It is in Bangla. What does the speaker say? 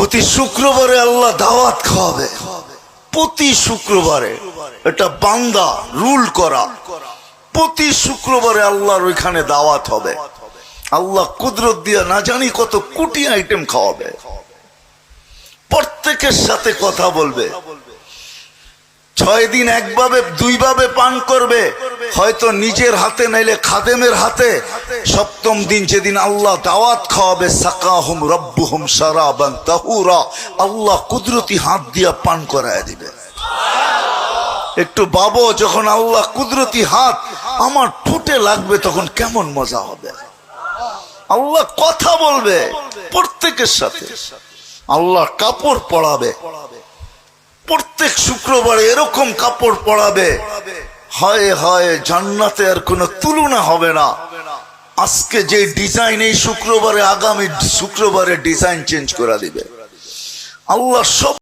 প্রতি শুক্রবারে আল্লাহ দাওয়াত খাওয়াবে, প্রতি শুক্রবারে। এটা বান্দা রুল করা, প্রতি শুক্রবারে আল্লাহর ওইখানে দাওয়াত হবে। আল্লাহ কুদরত দিয়া না জানি কত কোটি আইটেম খাওয়াবে, প্রত্যেকের সাথে কথা বলবে। 6 দিন একভাবে দুইভাবে পান করবে, হয়তো নিজের হাতে নাইলে খাদেমের হাতে। 7ম দিন যেদিন আল্লাহ দাওয়াত খাওয়াবে, সাকাহুম রব্বুহুম শারাবান তাহুরা, আল্লাহ কুদরতি হাত দিয়া পান করায় দিবে। একটু ভাবো, যখন আল্লাহ কুদরতি হাত আমার ঠোঁটে লাগবে তখন কেমন মজা হবে। আল্লাহ কথা বলবে প্রত্যেকের সাথে, আল্লাহ কাপড় পরাবে, প্রত্যেক শুক্রবারে এরকম কাপড় পরাবে, হায় হায় জান্নাতে আর কোনো তুলনা হবে না। আজকে যে ডিজাইন এই শুক্রবারে, আগামী শুক্রবারে ডিজাইন চেঞ্জ করে দিবে আল্লাহ। সব